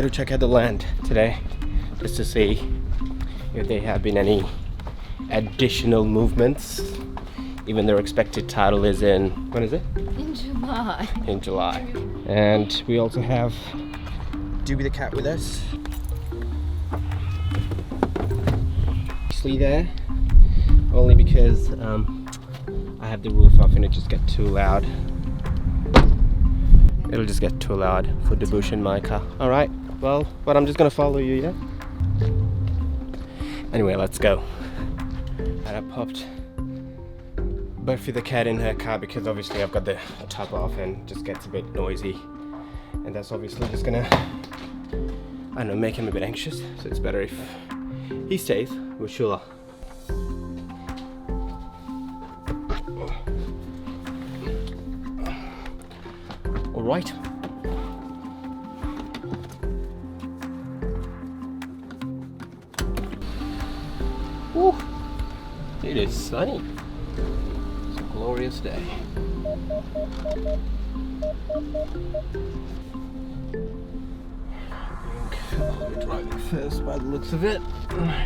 way to check out the land today, just to see if there have been any additional movements. Even their expected title is in, when is it? In July. In July. And we also have Doobie the cat with us. Sleep there, only because I have the roof off and it just gets too loud. It'll just get too loud for the bush in my car. Alright, well, but I'm just gonna follow you, yeah? Anyway, let's go. And I popped Buffy the cat in her car because obviously I've got the top off and it just gets a bit noisy. And that's obviously just gonna, I don't know, make him a bit anxious. So it's better if he stays with Shula. Alright. Woo! It is sunny. It's a glorious day. I'll be driving first by the looks of it.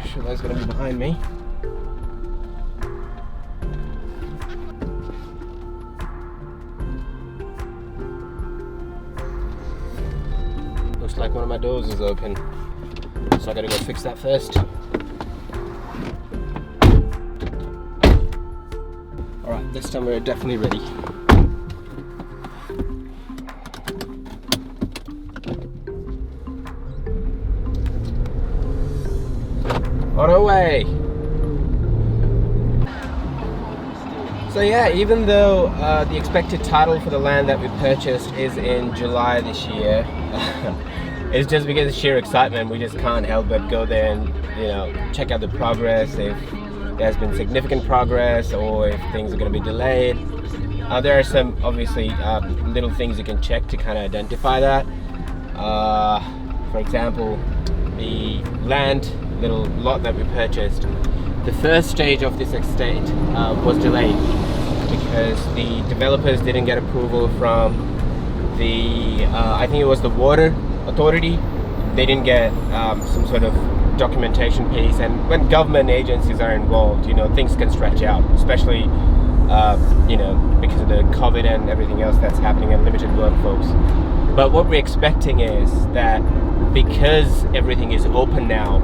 Shula's gonna be behind me. Looks like one of my doors is open, so I gotta go fix that first. Alright, this time we're definitely ready. On our way! So yeah, even though the expected title for the land that we purchased is in July this year, it's just because of sheer excitement. We just can't help but go there and, you know, check out the progress, if there's been significant progress or if things are going to be delayed. There are some, obviously, little things you can check to kind of identify that. For example, the land, little lot that we purchased, the first stage of this estate was delayed because the developers didn't get approval from the, I think it was the water authority. They didn't get some sort of documentation piece, and when government agencies are involved, you know, things can stretch out, especially you know, because of the COVID and everything else that's happening and limited work, folks. But what we're expecting is that because everything is open now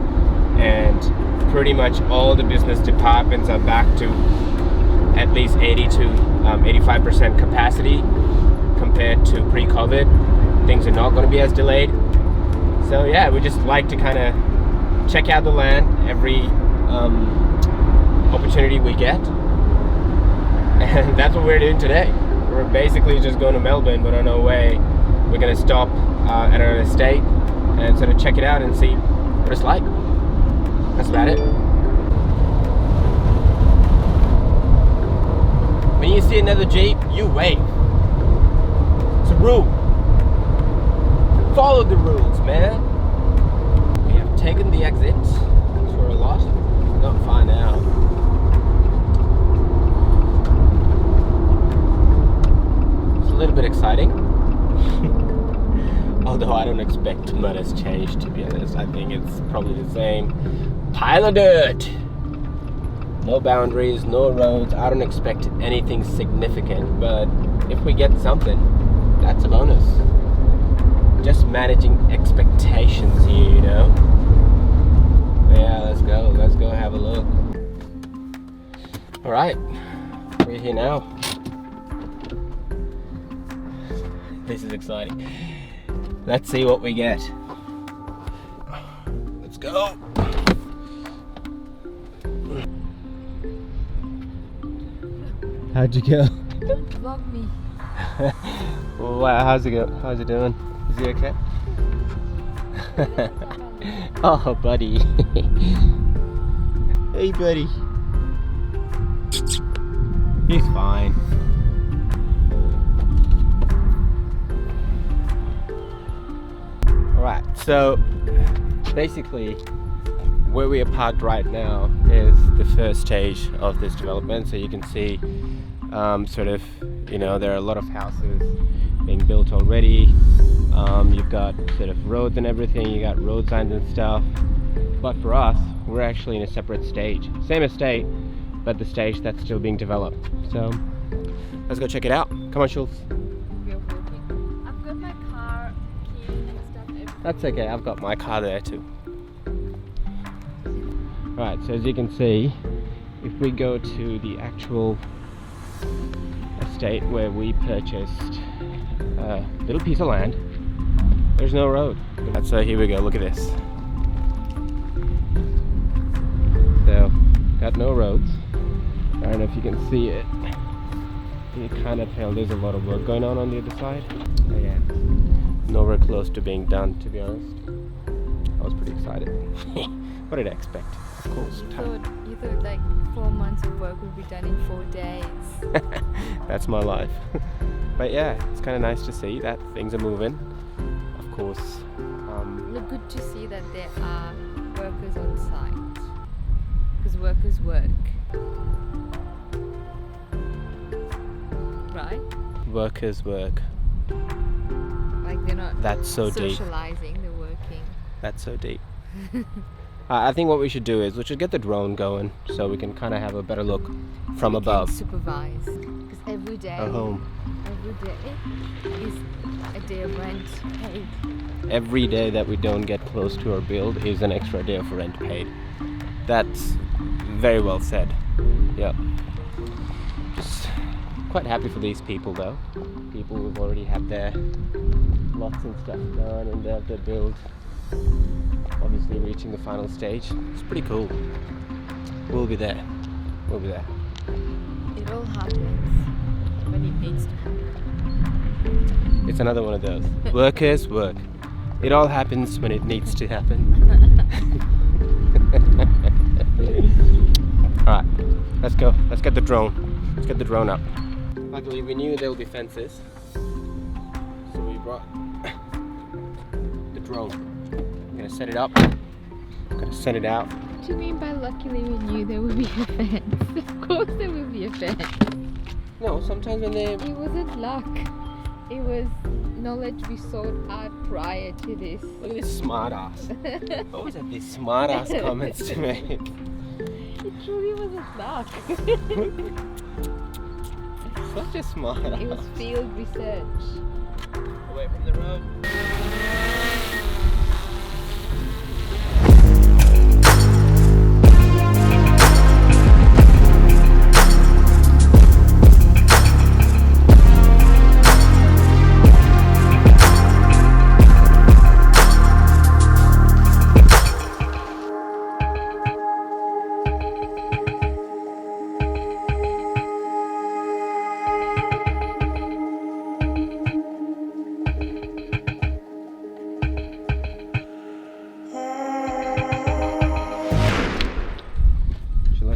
and pretty much all the business departments are back to at least 80 to 85% capacity compared to pre-COVID, things are not going to be as delayed. So yeah, we just like to kind of check out the land every opportunity we get, and that's what we're doing today. We're basically just going to Melbourne, but on our way we're going to stop at an estate and sort of check it out and see what it's like. That's about it. When you see another Jeep, you wait. It's a rule. Follow the rules, man. We have taken the exit for a lot. Not far now. It's a little bit exciting. Although I don't expect too much has changed, to be honest. I think it's probably the same pile of dirt. No boundaries, no roads. I don't expect anything significant, but if we get something, that's a bonus. Just managing expectations here, you know. But yeah, let's go have a look. All right, we're here now. This is exciting. Let's see what we get. Let's go. How'd you go? Don't vlog me. Wow, how's it go? How's it doing? Is he okay? Oh, buddy. Hey, buddy. He's fine. Alright, so basically where we are parked right now is the first stage of this development. So you can see sort of, you know, there are a lot of houses being built already. You've got sort of roads and everything, you got road signs and stuff. But for us, we're actually in a separate stage. Same estate, but the stage that's still being developed. So let's go check it out. Come on, Shula. I've got my car key and stuff. Everything. That's okay, I've got my car there too. Right, so as you can see, if we go to the actual estate where we purchased a little piece of land, there's no road. So here we go, look at this. So, got no roads. I don't know if you can see it. You can kind of tell there's a lot of work going on the other side. Oh yeah, nowhere close to being done, to be honest. I was pretty excited. What did I expect? Of course, You thought like 4 months of work would be done in 4 days. That's my life. But yeah, it's kind of nice to see that things are moving. Of course. Look, good to see that there are workers on site. Because workers work. Right? Workers work. Like they're not That's so deep. socializing, they're working. That's so deep. I think what we should do is we should get the drone going so we can kind of have a better look from above. Can supervise. Because every day, Our home. every day is a day of rent paid. Every day that we don't get close to our build is an extra day of rent paid. That's very well said. Yep. Just quite happy for these people though. People who've already had their lots and stuff done and they have their build obviously reaching the final stage. It's pretty cool. We'll be there. We'll be there. It all happens when it needs to happen. It's another one of those. Workers work. It all happens when it needs to happen. Alright, let's go. Let's get the drone. Let's get the drone up. Luckily we knew there would be fences, so we brought the drone. I'm gonna set it up. I'm gonna send it out. What do you mean by luckily we knew there would be a fence? Of course there would be a fence. No, sometimes when they... It wasn't luck. It was knowledge we sought out prior to this. Look at this smart ass. Always have these smart ass comments to make. It truly wasn't luck. Such a smart ass. It was field research. Away from the road.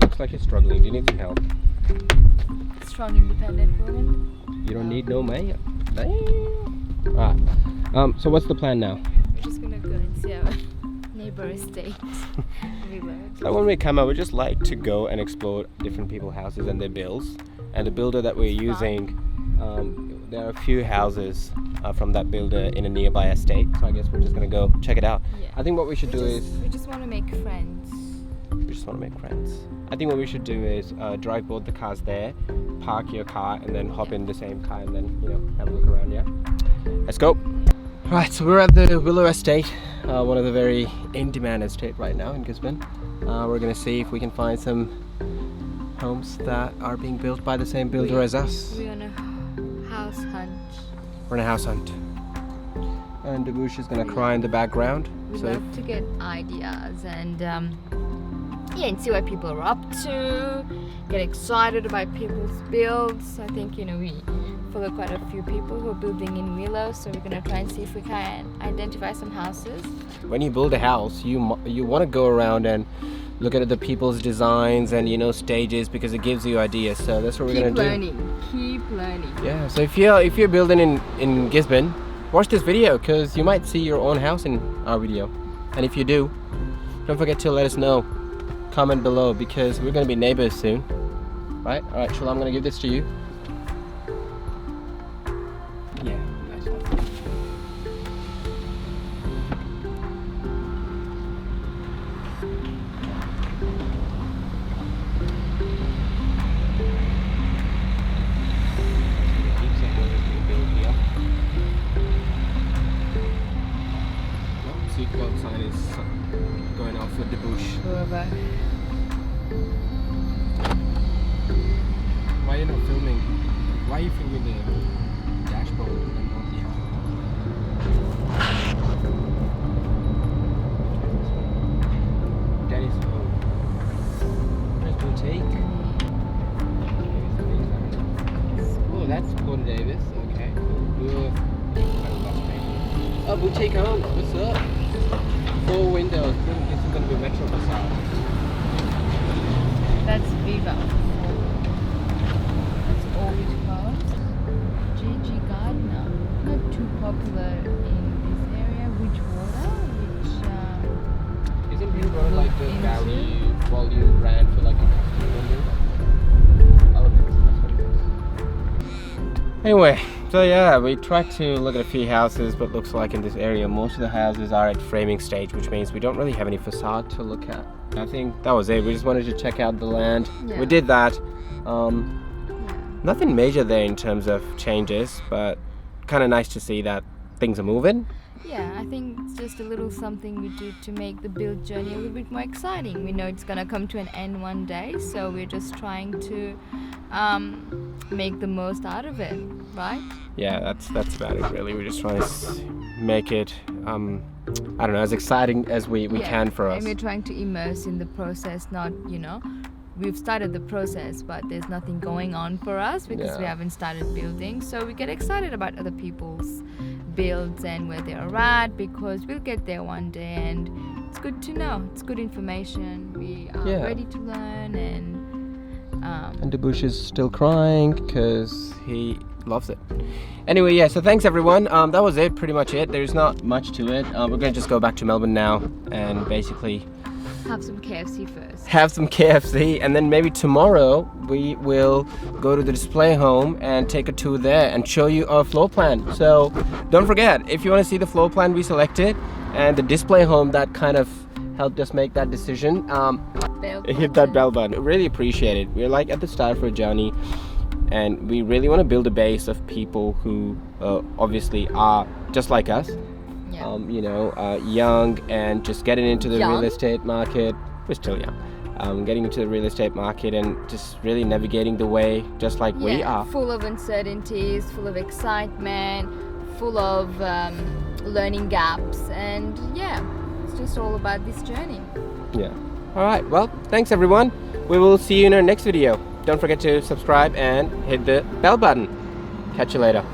Looks like you're struggling. Do you need some help? Strong, independent woman. You don't need no man. Alright. So what's the plan now? We're just gonna go and see our neighbor estate. So when we come out, we just like to go and explore different people's houses and their builds. And the builder that we're using, there are a few houses from that builder in a nearby estate. So I guess we're just gonna go check it out. Yeah. I think what we should do is... We just want to make friends. We just want to make friends. I think what we should do is drive both the cars there, park your car, and then hop in the same car and then, you know, have a look around, yeah? Let's go! Right, so we're at the Willow Estate, one of the very in-demand estate right now in Gisborne. We're going to see if we can find some homes that are being built by the same builder as us. We're on a house hunt. We're on a house hunt. And Dabush is going to cry in the background. We love to get ideas and and see what people are up to, get excited about people's builds. I think, you know, we follow quite a few people who are building in Willow, so we're going to try and see if we can identify some houses. When you build a house, you want to go around and look at the people's designs and, you know, stages, because it gives you ideas. So that's what we're going to do. Keep learning. Yeah, so if you're building in Gisborne, watch this video, because you might see your own house in our video. And if you do, don't forget to let us know. Comment below, because we're going to be neighbors soon. Right? Alright, Shula, I'm going to give this to you. Yeah, Why are you fingering the dashboard and not the handle? Daddy's home. Where's boutique? Oh, that's Porter Davis. Okay, cool. Oh, boutique home. What's up? 4 windows. This is going to be Metro facade. That's Viva. That's Orbit Homes. G.G. Gardner. Not too popular in this area. Bridgewater, Isn't Bridgewater like the volume brand for like a custom builder? Elements, that's what it is. Anyway, so yeah, we tried to look at a few houses, but looks like in this area most of the houses are at framing stage, which means we don't really have any facade to look at. I think that was it. We just wanted to check out the land. Yeah. We did that. Nothing major there in terms of changes, but kind of nice to see that things are moving. Yeah, I think it's just a little something we do to make the build journey a little bit more exciting. We know it's gonna come to an end one day, so we're just trying to make the most out of it, right? Yeah, that's about it really. We're just trying to make it, I don't know, as exciting as we can for us. And we're trying to immerse in the process, not, we've started the process, but there's nothing going on for us because we haven't started building. So we get excited about other people's builds and where they're at, because we'll get there one day, and it's good to know. It's good information. We are ready to learn, and the bush is still crying because he loves it. Anyway, yeah, so thanks everyone. That was it, pretty much it. There's not much to it. We're gonna just go back to Melbourne now and basically have some KFC first. Have some KFC, and then maybe tomorrow we will go to the display home and take a tour there and show you our floor plan. So don't forget, if you want to see the floor plan we selected and the display home that kind of helped us make that decision, hit that bell button. Really appreciate it. We're like at the start of a journey, and we really want to build a base of people who obviously are just like us. Young and just getting into the real estate market. We're still young. Getting into the real estate market and just really navigating the way just like we are. Full of uncertainties, full of excitement, full of learning gaps, and it's just all about this journey. Yeah. Alright, well, thanks everyone. We will see you in our next video. Don't forget to subscribe and hit the bell button. Catch you later.